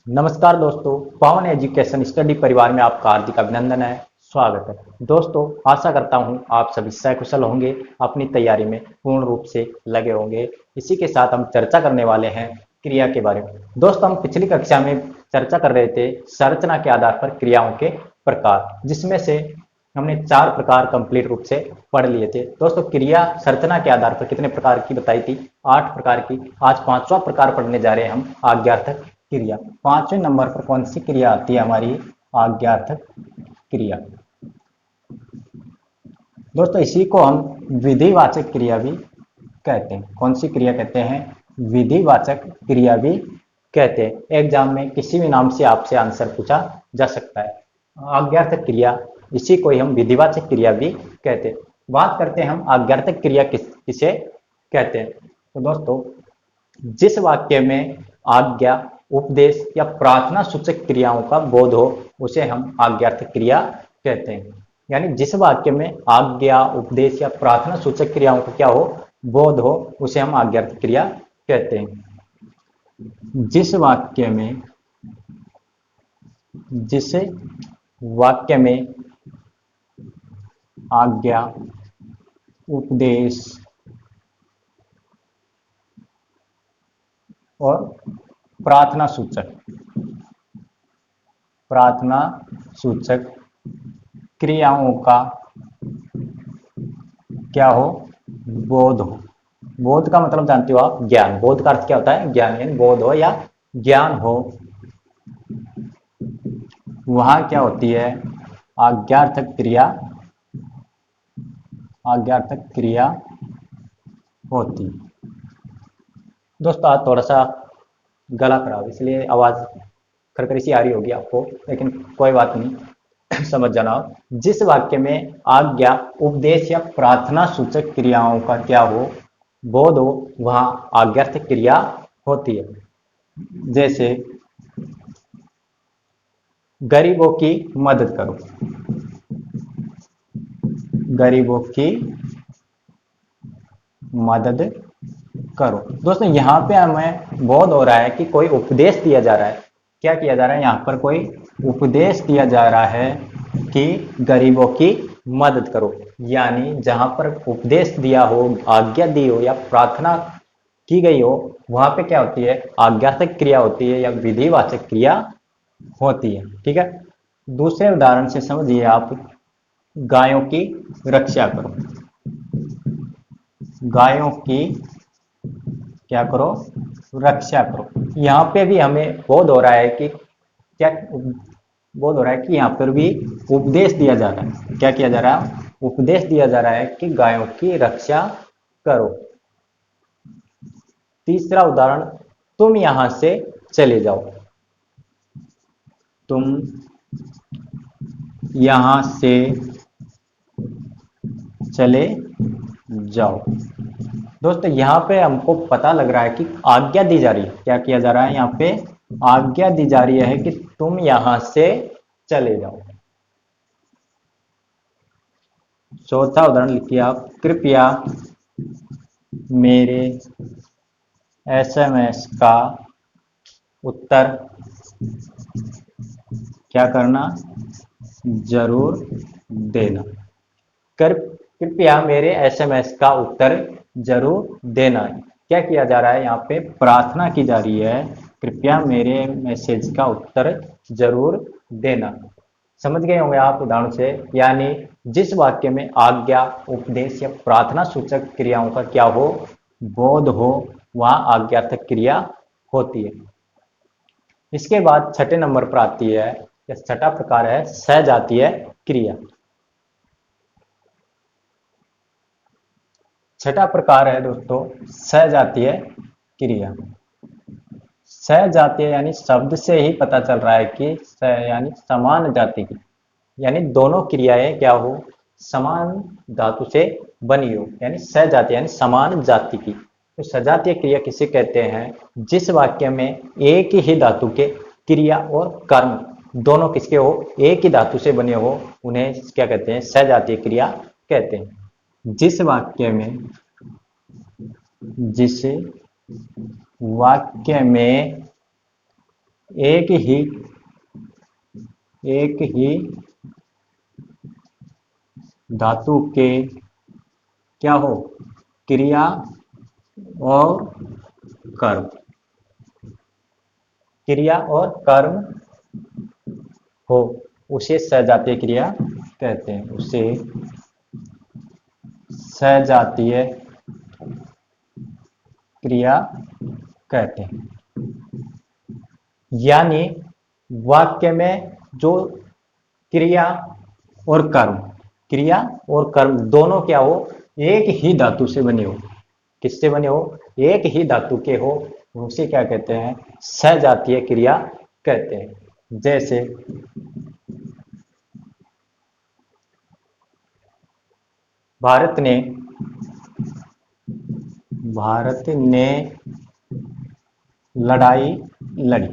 नमस्कार दोस्तों, पावन एजुकेशन स्टडी परिवार में आपका हार्दिक अभिनंदन है, स्वागत है। दोस्तों, आशा करता हूं आप सभी सकुशल होंगे, अपनी तैयारी में पूर्ण रूप से लगे होंगे। इसी के साथ हम चर्चा करने वाले हैं क्रिया के बारे में। दोस्तों, हम पिछली कक्षा में चर्चा कर रहे थे संरचना के आधार पर क्रियाओं के प्रकार, जिसमें से हमने 4 प्रकार कंप्लीट रूप से पढ़ लिए थे। दोस्तों, क्रिया संरचना के आधार पर कितने प्रकार की बताई थी? 8 प्रकार की। आज 5वां प्रकार पढ़ने जा रहे हैं हम, आज्ञार्थक क्रिया। 5वें नंबर पर कौन सी क्रिया आती है हमारी? आज्ञार्थक क्रिया। दोस्तों, इसी को हम विधिवाचक क्रिया भी कहते हैं। कौन सी क्रिया कहते हैं? विधिवाचक क्रिया भी कहते हैं। एग्जाम में किसी भी नाम से आपसे आंसर पूछा जा सकता है। आज्ञार्थक क्रिया, इसी को ही हम विधिवाचक क्रिया भी कहते हैं। बात करते हैं हम आज्ञार्थक क्रिया किसे कहते हैं। तो दोस्तों, जिस वाक्य में आज्ञा, उपदेश या प्रार्थना सूचक क्रियाओं का बोध हो, उसे हम आज्ञार्थक क्रिया कहते हैं। यानी जिस वाक्य में आज्ञा, उपदेश या प्रार्थना सूचक क्रियाओं का क्या हो, बोध हो, उसे हम आज्ञार्थक क्रिया कहते हैं। जिस वाक्य में आज्ञा, उपदेश और प्रार्थना सूचक क्रियाओं का क्या हो, बोध हो। बोध का मतलब जानते हो आप? ज्ञान। बोध का अर्थ क्या होता है? ज्ञान। यानी बोध हो या ज्ञान हो, वहां क्या होती है? आज्ञार्थक क्रिया होती है। दोस्तों, आज थोड़ा सा गला खराब, इसलिए आवाज खरखरी सी आ रही होगी आपको, लेकिन कोई बात नहीं, समझ जाना। जिस वाक्य में आज्ञा, उपदेश या प्रार्थना सूचक क्रियाओं का क्या हो, बोध हो, वहां आज्ञार्थक क्रिया होती है। जैसे गरीबों की मदद करो। गरीबों की मदद करो। दोस्तों, यहाँ पे हमें बोध हो रहा है कि कोई उपदेश दिया जा रहा है। क्या किया जा रहा है? यहाँ पर कोई उपदेश दिया जा रहा है कि गरीबों की मदद करो। यानी जहां पर उपदेश दिया हो, आज्ञा दी हो या प्रार्थना की गई हो, वहां पे क्या होती है? आज्ञार्थक क्रिया होती है या विधिवाचक क्रिया होती है। ठीक है। दूसरे उदाहरण से समझिए आप, गायों की रक्षा करो। गायों की क्या करो? रक्षा करो। यहाँ पे भी हमें बोध हो रहा है कि क्या बोध हो रहा है कि यहाँ पर भी उपदेश दिया जा रहा है। क्या किया जा रहा है? उपदेश दिया जा रहा है कि गायों की रक्षा करो। तीसरा उदाहरण, तुम यहां से चले जाओ। तुम यहां से चले जाओ। दोस्तों, यहाँ पे हमको पता लग रहा है कि आज्ञा दी जा रही है। क्या किया जा रहा है? यहाँ पे आज्ञा दी जा रही है कि तुम यहां से चले जाओ। चौथा उदाहरण लिखिए आप, कृपया मेरे एसएमएस का उत्तर क्या करना? जरूर देना। कृपया मेरे एसएमएस का उत्तर जरूर देना। क्या किया जा रहा है? यहाँ पे प्रार्थना की जा रही है, कृपया मेरे मैसेज का उत्तर जरूर देना। समझ गए होंगे आप उदाहरण से। यानी जिस वाक्य में आज्ञा, उपदेश या प्रार्थना सूचक क्रियाओं का क्या हो, बोध हो, वहां आज्ञार्थक क्रिया होती है। इसके बाद छठे नंबर पर आती है, या छठा प्रकार है सजातीय क्रिया। छठा प्रकार है दोस्तों सजातीय क्रिया। सजातीय यानी शब्द से ही पता चल रहा है कि यानी समान जाति की, यानी दोनों क्रियाएं क्या हो? समान धातु से बनी हो, यानी सजातीय यानी समान जाति की। तो सजातीय क्रिया किसे कहते हैं? जिस वाक्य में एक ही धातु के क्रिया और कर्म दोनों किसके हो? एक ही धातु से बने हो, उन्हें क्या कहते हैं? सजातीय क्रिया कहते हैं। जिस वाक्य में एक ही धातु के क्या हो, क्रिया और कर्म, क्रिया और कर्म हो, उसे सजातीय क्रिया कहते हैं, उसे सजातीय क्रिया कहते हैं। यानी वाक्य में जो क्रिया और कर्म, क्रिया और कर्म दोनों क्या हो, एक ही धातु से बने हो। किससे बने हो, एक ही धातु के हो, उसे क्या कहते हैं, सजातीय क्रिया कहते हैं। जैसे भारत ने लड़ाई लड़ी।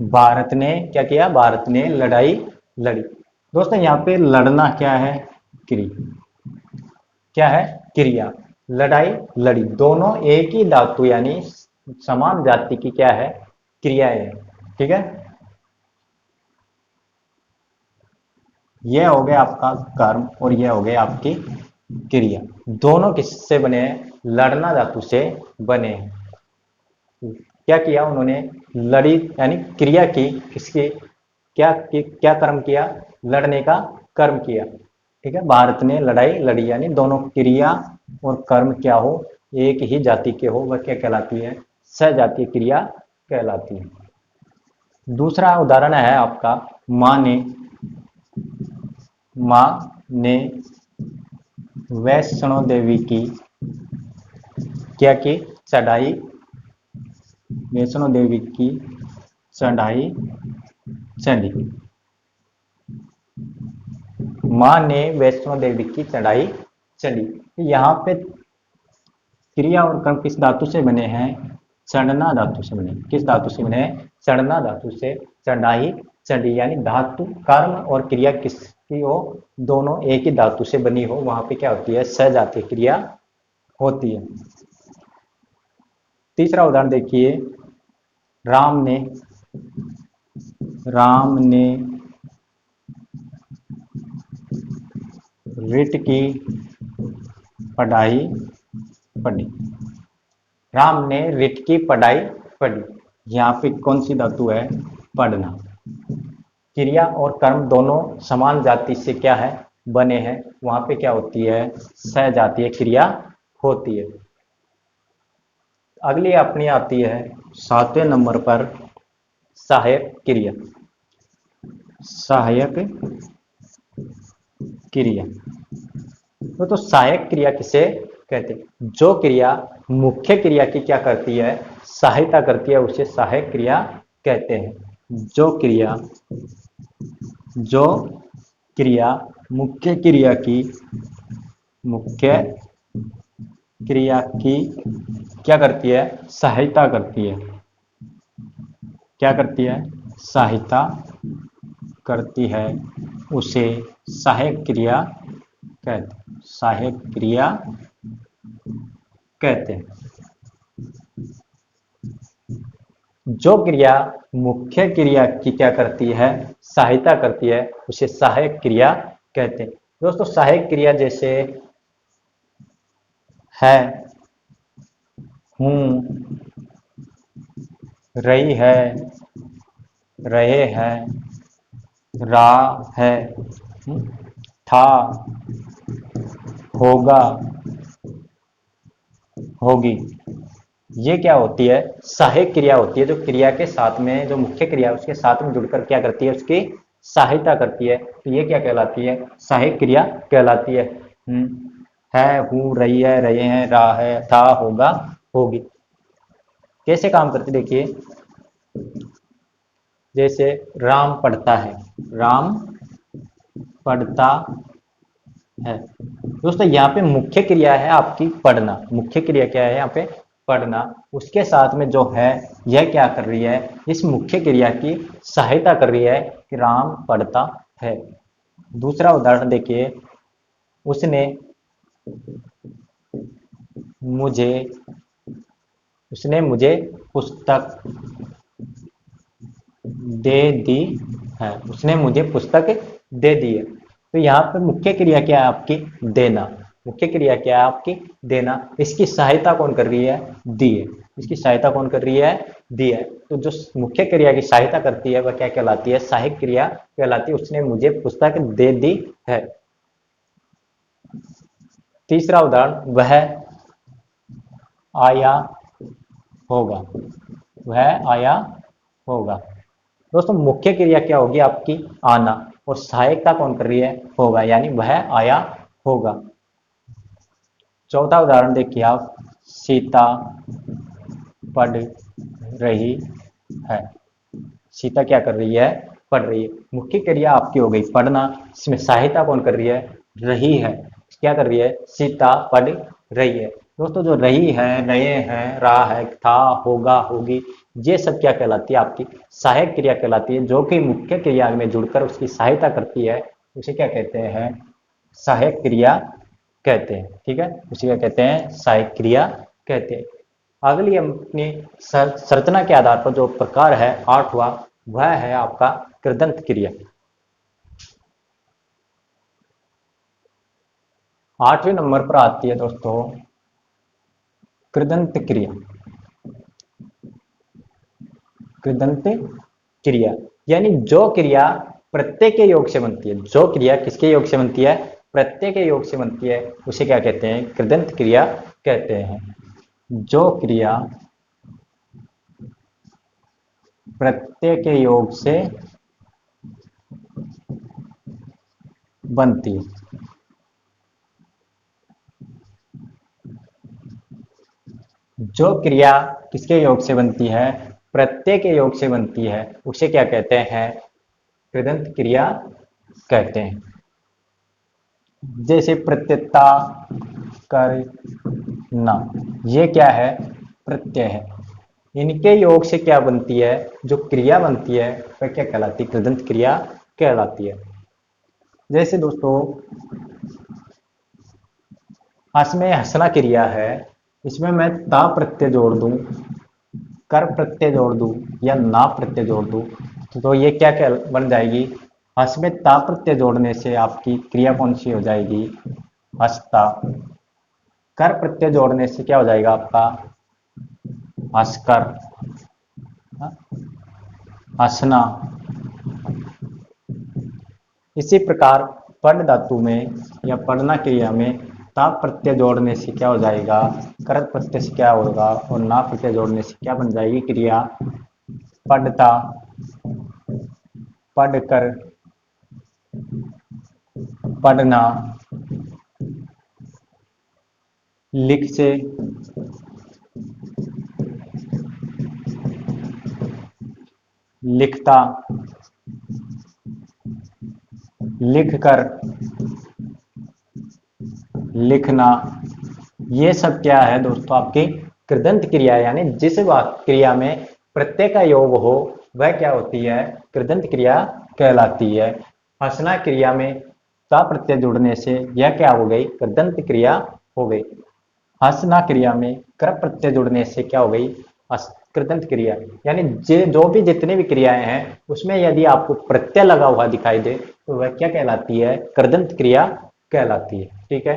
भारत ने क्या किया, भारत ने लड़ाई लड़ी। दोस्तों यहाँ पे लड़ना क्या है, क्रिया, क्या है, क्रिया। लड़ाई लड़ी दोनों एक ही धातु यानी समान जाति की क्या है, क्रियाएं है। ठीक है, यह हो गया आपका कर्म और यह हो गया आपकी क्रिया। दोनों किससे बने हैं, लड़ना धातु से बने हैं। क्या किया उन्होंने, लड़ी यानी क्रिया की, किसकी, क्या कर्म किया, लड़ने का कर्म किया। ठीक है, भारत ने लड़ाई लड़ी यानी दोनों क्रिया और कर्म क्या हो, एक ही जाति के हो, वह क्या कहलाती है, सजातीय क्रिया कहलाती है। दूसरा उदाहरण है आपका, माँ ने वैष्णो देवी की क्या की, चढ़ाई, वैष्णो देवी की चढ़ाई चढ़ी। माँ ने वैष्णो देवी की चढ़ाई चढ़ी। यहाँ पे क्रिया और कर्म किस धातु से बने हैं, चढ़ना धातु से बने। किस धातु से बने, चढ़ना धातु से। चढ़ाई चढ़ी यानी धातु, कर्म और क्रिया किसकी हो, दोनों एक ही धातु से बनी हो, वहां पे क्या होती है, सजातीय क्रिया होती है। तीसरा उदाहरण देखिए, राम ने ऋत की पढ़ाई पढ़ी। राम ने ऋत की पढ़ाई पढ़ी। यहाँ पे कौन सी धातु है, पढ़ना। क्रिया और कर्म दोनों समान जाति से क्या है, बने हैं, वहां पे क्या होती है, सजातीय क्रिया होती है। अगली अपनी आती है 7वें नंबर पर सहायक क्रिया। सहायक क्रिया, तो सहायक क्रिया किसे कहते हैं, जो क्रिया मुख्य क्रिया की क्या करती है, सहायता करती है, उसे सहायक क्रिया कहते हैं। जो क्रिया मुख्य क्रिया की क्या करती है, सहायता करती है। क्या करती है, सहायता करती है, उसे सहायक क्रिया कहते हैं। सहायक क्रिया कहते हैं। जो क्रिया मुख्य क्रिया की क्या करती है, सहायता करती है, उसे सहायक क्रिया कहते हैं। दोस्तों सहायक क्रिया जैसे है, हूँ, रही है, रहे हैं, रहा है, था, होगा, होगी, ये क्या होती है, सहायक क्रिया होती है। जो क्रिया के साथ में, जो मुख्य क्रिया है उसके साथ में जुड़कर क्या करती है, उसकी सहायता करती है, तो ये क्या कहलाती है, सहायक क्रिया कहलाती है। है, हूँ, रही है, रहे हैं, रहा है, था, होगा, होगी। कैसे काम करती देखिए, जैसे राम पढ़ता है, राम पढ़ता है। दोस्तों यहाँ पे मुख्य क्रिया है आपकी पढ़ना। मुख्य क्रिया क्या है यहाँ पे, पढ़ना। उसके साथ में जो है, यह क्या कर रही है, इस मुख्य क्रिया की सहायता कर रही है कि राम पढ़ता है। दूसरा उदाहरण देखिए, उसने मुझे पुस्तक दे दी है, उसने मुझे पुस्तक दे दी है। तो यहाँ पर मुख्य क्रिया क्या है आपकी? देना। मुख्य क्रिया क्या है आपकी? देना। इसकी सहायता कौन कर रही है? दी है। इसकी सहायता कौन कर रही है? दी है। तो जो मुख्य क्रिया की सहायता करती है वह क्या कहलाती है? सहायक क्रिया कहलाती है। उसने मुझे पुस्तक दे दी है। तीसरा उदाहरण, वह आया होगा। वह आया होगा। दोस्तों मुख्य क्रिया क्या होगी आपकी? आना। और सहायकता कौन कर रही है? होगा, यानी वह आया होगा। चौथा उदाहरण देखिए आप, सीता पढ़ रही है। सीता क्या कर रही है? पढ़ रही है। मुख्य क्रिया आपकी हो गई पढ़ना। इसमें सहायता कौन कर रही है? रही है। क्या कर रही है? सीता पढ़ रही है। दोस्तों जो रही है, रहे हैं, रहा है, था, होगा, होगी, ये सब क्या कहलाती है? आपकी सहायक क्रिया कहलाती है। जो कि मुख्य क्रिया में जुड़कर उसकी सहायता करती है, उसे क्या कहते हैं? सहायक क्रिया कहते हैं। ठीक है, उसे क्या कहते हैं? सहायक क्रिया कहते हैं। अगली हम अपनी संरचना के आधार पर जो प्रकार है आठवां, वह है आपका कृदंत क्रिया। आठवें नंबर पर आती है दोस्तों कृदंत क्रिया। कृदंत क्रिया यानी जो क्रिया प्रत्यय के योग से बनती है। जो क्रिया किसके योग से बनती है? प्रत्यय के योग से बनती है, उसे क्या कहते हैं? कृदंत क्रिया कहते हैं। जो क्रिया प्रत्यय के योग से बनती है। जो क्रिया किसके योग से बनती है? प्रत्यय के योग से बनती है, उसे क्या कहते हैं? कृदंत क्रिया कहते हैं। जैसे प्रत्ययता, करना, ये क्या है? प्रत्यय है। इनके योग से क्या बनती है? जो क्रिया बनती है वह क्या कहलाती है? कृदंत क्रिया कहलाती है। जैसे दोस्तों हंस में हंसना क्रिया है, इसमें मैं ता प्रत्यय जोड़ दूं, कर प्रत्यय जोड़ दूं या ना प्रत्यय जोड़ दूं, तो ये क्या क्या बन जाएगी? हंस में ता प्रत्यय जोड़ने से आपकी क्रिया कौन सी हो जाएगी? हंसता। कर प्रत्यय जोड़ने से क्या हो जाएगा आपका? हंसकर। हंसना। इसी प्रकार पढ़ धातु में या पढ़ना क्रिया में ता प्रत्यय जोड़ने से क्या हो जाएगा? कर प्रत्यय से क्या होगा? और ना प्रत्यय जोड़ने से क्या बन जाएगी क्रिया? पढ़ता। पढ़कर। पढ़ना। लिख से। लिखता। लिख कर। लिखना। ये सब क्या है दोस्तों? आपकी कृदंत क्रिया, यानी जिस क्रिया में प्रत्यय का योग हो वह क्या होती है? कृदंत क्रिया कहलाती है। हंसना क्रिया में ता प्रत्यय जुड़ने से यह क्या हो गई? कृदंत क्रिया हो गई। हंसना क्रिया में कर प्रत्यय जुड़ने से क्या हो गई? कृदंत क्रिया। यानी जो भी जितनी भी क्रियाएं हैं उसमें यदि आपको प्रत्यय लगा हुआ दिखाई दे तो वह क्या कहलाती है? कृदंत क्रिया कहलाती है। ठीक है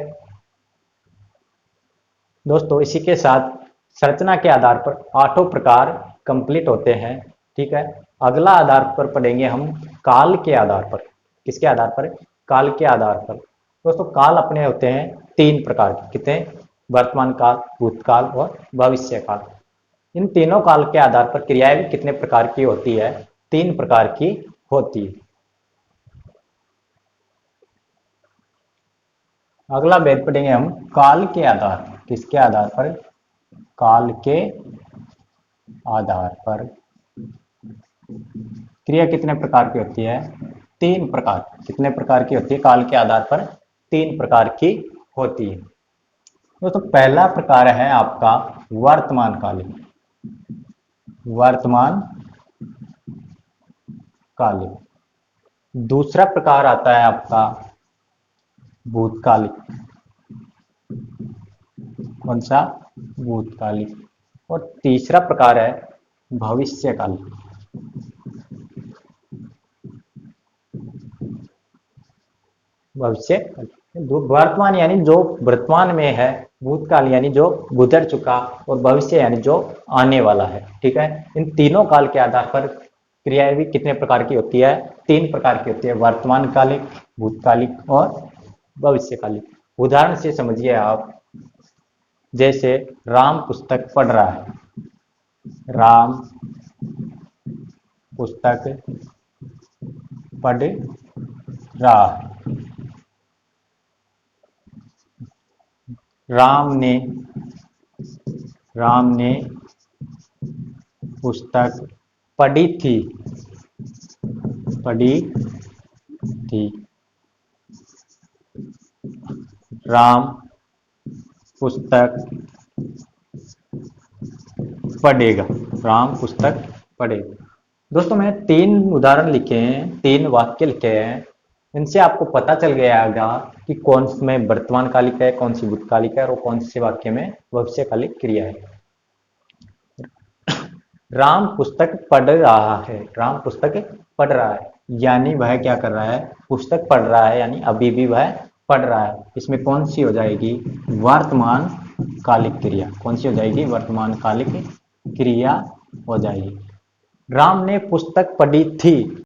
दोस्तों, इसी के साथ संरचना के आधार पर आठों प्रकार कंप्लीट होते हैं। ठीक है, अगला आधार पर पढ़ेंगे हम काल के आधार पर। किसके आधार पर? काल के आधार पर। दोस्तों काल अपने होते हैं तीन प्रकार के। कितने? वर्तमान काल, भूतकाल और भविष्य काल। इन तीनों काल के आधार पर क्रियाएं भी कितने प्रकार की होती है? तीन प्रकार की होती है। अगला वेद पढ़ेंगे हम काल के आधार। किसके आधार पर? काल के आधार पर क्रिया कितने प्रकार की होती है? तीन प्रकार। कितने प्रकार की होती है? काल के आधार पर तीन प्रकार की होती है। दोस्तों पहला प्रकार है आपका वर्तमान कालीन। वर्तमान कालीन। दूसरा प्रकार आता है आपका भूतकालिक। कौन सा? भूतकालिक। और तीसरा प्रकार है भविष्यकालीन। भविष्य वर्तमान यानी जो वर्तमान में है, भूतकाल यानी जो गुजर चुका, और भविष्य यानी जो आने वाला है। ठीक है, इन तीनों काल के आधार पर क्रियाएं भी कितने प्रकार की होती है? 3 प्रकार की होती है, वर्तमान कालिक, भूतकालिक और भविष्यकालिक। उदाहरण से समझिए आप, जैसे राम पुस्तक पढ़ रहा है, राम पुस्तक पढ़ रहा है। राम ने पुस्तक पढ़ी थी, पढ़ी थी। राम पुस्तक पढ़ेगा, राम पुस्तक पढ़ेगा। दोस्तों, मैंने 3 उदाहरण लिखे हैं, 3 वाक्य लिखे हैं। इनसे आपको पता चल गया होगा कि कौन में वर्तमान कालिक है, कौन सी भूतकालिक है और कौन से वाक्य में भविष्यकालिक क्रिया है। राम पुस्तक पढ़ रहा है, राम पुस्तक पढ़ रहा है यानी वह क्या कर रहा है? पुस्तक पढ़ रहा है, यानी अभी भी वह पढ़ रहा है। इसमें कौन सी हो जाएगी? वर्तमान कालिक क्रिया। कौन सी हो जाएगी? वर्तमान कालिक क्रिया हो जाएगी। राम ने पुस्तक पढ़ी थी,